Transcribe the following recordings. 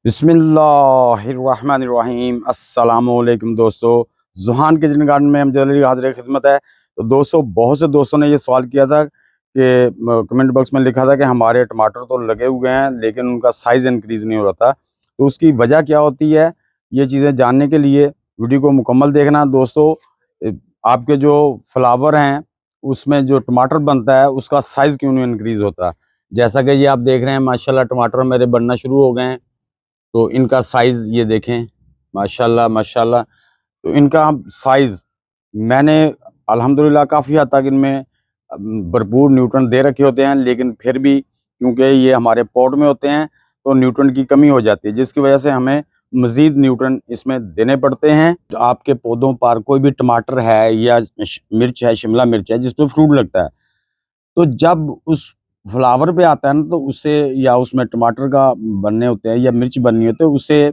बिस्मिल्लाहिर्रहमानिर्रहीम अस्सलामुअलैकुम दोस्तों। ज़ुहान किचन गार्डन में हम जल्दी हाजिर खिदमत है। तो दोस्तों, बहुत से दोस्तों ने ये सवाल किया था कि कमेंट बॉक्स में लिखा था कि हमारे टमाटर तो लगे हुए हैं लेकिन उनका साइज़ इंक्रीज़ नहीं हो रहा था। तो उसकी वजह क्या होती है, ये चीज़ें जानने के लिए वीडियो को मुकम्मल देखना दोस्तों। ए, आपके जो फ्लावर हैं उसमें जो टमाटर बनता है उसका साइज़ क्यों नहीं इंक्रीज़ होता। जैसा कि ये आप देख रहे हैं, माशाल्लाह टमाटर मेरे बनना शुरू हो गए हैं। तो इनका साइज़ ये देखें, माशाल्लाह माशाल्लाह। तो इनका साइज़ मैंने अल्हम्दुलिल्लाह काफ़ी हद तक इनमें भरपूर न्यूट्रिएंट दे रखे होते हैं, लेकिन फिर भी क्योंकि ये हमारे पॉट में होते हैं तो न्यूट्रिएंट की कमी हो जाती है, जिसकी वजह से हमें मज़ीद न्यूट्रिएंट इसमें देने पड़ते हैं। तो आपके पौधों पर कोई भी टमाटर है या मिर्च है, शिमला मिर्च है, जिसपे फ्रूट लगता है, तो जब उस फ्लावर पे आता है ना, तो उससे या उसमें टमाटर का बनने होते हैं या मिर्च बननी होती है, उससे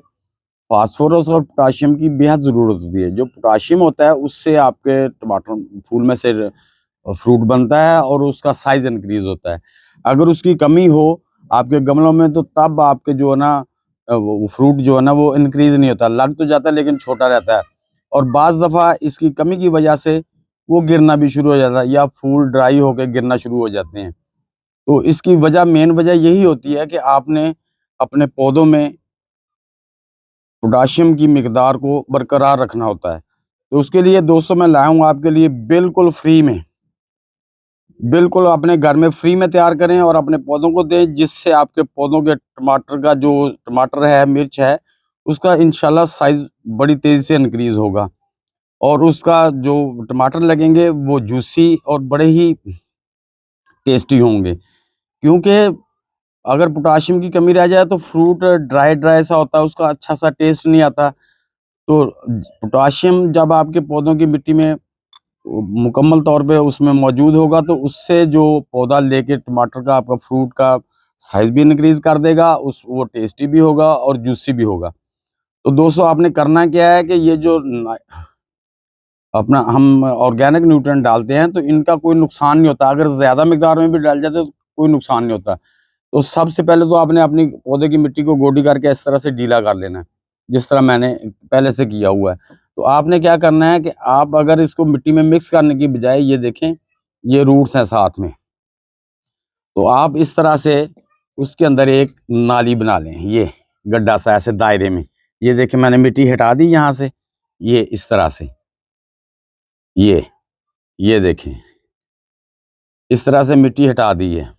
फास्फोरस और पोटाशियम की बेहद ज़रूरत होती है। जो पोटाशियम होता है उससे आपके टमाटर फूल में से फ्रूट बनता है और उसका साइज़ इंक्रीज़ होता है। अगर उसकी कमी हो आपके गमलों में, तो तब आपके जो है ना वो फ्रूट जो है ना वो इंक्रीज़ नहीं होता, लग तो जाता है लेकिन छोटा रहता है। और बाज़ दफ़ा इसकी कमी की वजह से वो गिरना भी शुरू हो जाता है या फूल ड्राई होके गिरना शुरू हो जाते हैं। तो इसकी वजह, मेन वजह यही होती है कि आपने अपने पौधों में पोटाशियम की मिकदार को बरकरार रखना होता है। तो उसके लिए दोस्तों मैं लाया हूँ आपके लिए बिल्कुल फ्री में, बिल्कुल अपने घर में फ्री में तैयार करें और अपने पौधों को दें, जिससे आपके पौधों के टमाटर का जो टमाटर है, मिर्च है, उसका इंशाल्लाह साइज़ बड़ी तेज़ी से इंक्रीज़ होगा और उसका जो टमाटर लगेंगे वो जूसी और बड़े ही टेस्टी होंगे। क्योंकि अगर पोटाशियम की कमी रह जाए तो फ्रूट ड्राई ड्राई सा होता है, उसका अच्छा सा टेस्ट नहीं आता। तो पोटाशियम जब आपके पौधों की मिट्टी में मुकम्मल तौर पे उसमें मौजूद होगा, तो उससे जो पौधा लेके टमाटर का आपका फ्रूट का साइज भी इंक्रीज कर देगा, उस वो टेस्टी भी होगा और जूसी भी होगा। तो दोस्तों, आपने करना क्या है कि ये जो अपना हम ऑर्गेनिक न्यूट्रिएंट डालते हैं तो इनका कोई नुकसान नहीं होता। अगर ज़्यादा मिकदार में भी डाल जाते तो कोई नुकसान नहीं होता। तो सबसे पहले तो आपने अपनी पौधे की मिट्टी को गोडी करके इस तरह से ढीला कर लेना है, जिस तरह मैंने पहले से किया हुआ है। तो आपने क्या करना है कि आप अगर इसको मिट्टी में मिक्स करने की बजाय, ये देखें, ये रूट्स हैं साथ में, तो आप इस तरह से उसके अंदर एक नाली बना लें, ये गड्ढा सा ऐसे दायरे में। ये देखें, मैंने मिट्टी हटा दी यहाँ से, ये इस तरह से, ये ये देखें, इस तरह से मिट्टी हटा दी है।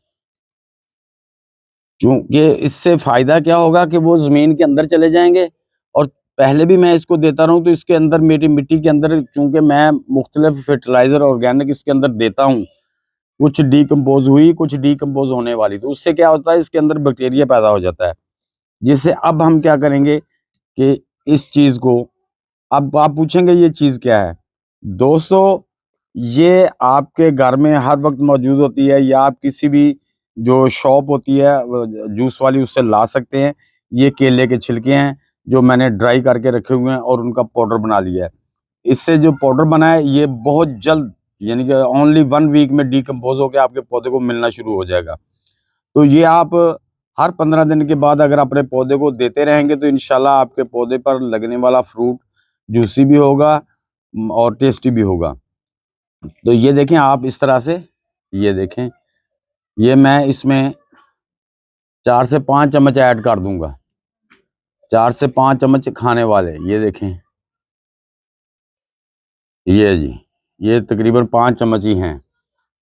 क्योंकि इससे फ़ायदा क्या होगा कि वो ज़मीन के अंदर चले जाएँगे। और पहले भी मैं इसको देता रहूँ तो इसके अंदर, मेरी मिट्टी के अंदर, चूँकि मैं मुख्तलिफ़ फर्टिलाइज़र ऑर्गेनिक इसके अंदर देता हूँ, कुछ डिकम्पोज़ हुई, कुछ डिकम्पोज़ होने वाली, तो उससे क्या होता है, इसके अंदर बैक्टीरिया पैदा हो जाता है। जिससे अब हम क्या करेंगे कि इस चीज़ को, अब आप पूछेंगे ये चीज़ क्या है? दोस्तों, ये आपके घर में हर वक़्त मौजूद होती है या आप किसी भी जो शॉप होती है जूस वाली, उससे ला सकते हैं। ये केले के छिलके हैं जो मैंने ड्राई करके रखे हुए हैं और उनका पाउडर बना लिया है। इससे जो पाउडर बना है ये बहुत जल्द, यानी कि ओनली 1 वीक में डिकम्पोज़ होके आपके पौधे को मिलना शुरू हो जाएगा। तो ये आप हर 15 दिन के बाद अगर अपने पौधे को देते रहेंगे तो इंशाल्लाह आपके पौधे पर लगने वाला फ्रूट जूसी भी होगा और टेस्टी भी होगा। तो ये देखें आप इस तरह से, ये देखें, ये मैं इसमें 4 से 5 चम्मच ऐड कर दूंगा, 4 से 5 चम्मच खाने वाले, ये देखें, ये जी, ये तकरीबन 5 चम्मच ही हैं।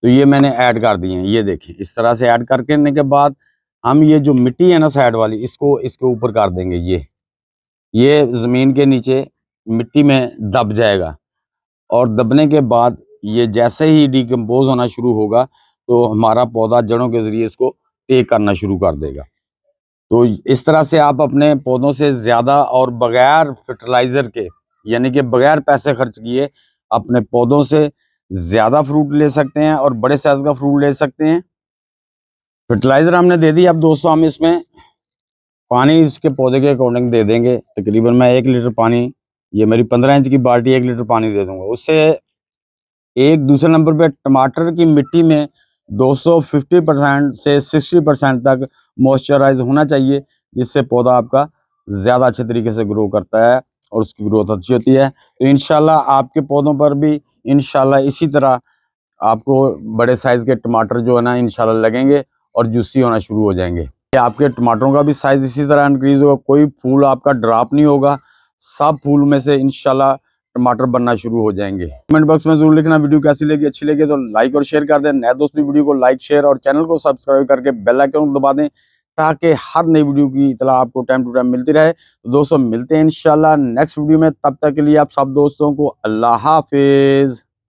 तो ये मैंने ऐड कर दिए हैं, ये देखें, इस तरह से ऐड करने के बाद हम ये जो मिट्टी है ना साइड वाली, इसको इसके ऊपर कर देंगे। ये ज़मीन के नीचे मिट्टी में दब जाएगा और दबने के बाद ये जैसे ही डिकम्पोज़ होना शुरू होगा तो हमारा पौधा जड़ों के ज़रिए इसको टेक करना शुरू कर देगा। तो इस तरह से आप अपने पौधों से ज़्यादा और बगैर फर्टिलाइज़र के, यानी कि बगैर पैसे खर्च किए, अपने पौधों से ज़्यादा फ्रूट ले सकते हैं और बड़े साइज़ का फ्रूट ले सकते हैं। फर्टिलाइज़र हमने दे दी, अब दोस्तों हम इसमें पानी इसके पौधे के अकॉर्डिंग दे देंगे। तकरीबन मैं 1 लीटर पानी, ये मेरी 15 इंच की बाल्टी, 1 लीटर पानी दे दूँगा। उससे एक दूसरे नंबर पे टमाटर की मिट्टी में 250% से 60% तक मॉइस्चराइज़ होना चाहिए, जिससे पौधा आपका ज़्यादा अच्छे तरीके से ग्रो करता है और उसकी ग्रोथ अच्छी होती है। तो इंशाल्लाह आपके पौधों पर भी इंशाल्लाह इसी तरह आपको बड़े साइज़ के टमाटर जो है ना इंशाल्लाह लगेंगे और जूसी होना शुरू हो जाएंगे। आपके टमाटरों का भी साइज़ इसी तरह इंक्रीज़ होगा, कोई फूल आपका ड्रॉप नहीं होगा, सब फूल में से इंशाल्लाह टमाटर बनना शुरू हो जाएंगे। कमेंट बॉक्स में ज़रूर लिखना वीडियो कैसी लगी, अच्छी लगी तो लाइक और शेयर कर दें। नए दोस्त भी वीडियो को लाइक शेयर और चैनल को सब्सक्राइब करके बेल आइकन दबा दें ताकि हर नई वीडियो की इत्तला आपको टाइम टू टाइम मिलती रहे। तो दोस्तों मिलते हैं इंशाल्लाह नेक्स्ट वीडियो में, तब तक के लिए आप सब दोस्तों को अल्लाह हाफिज़।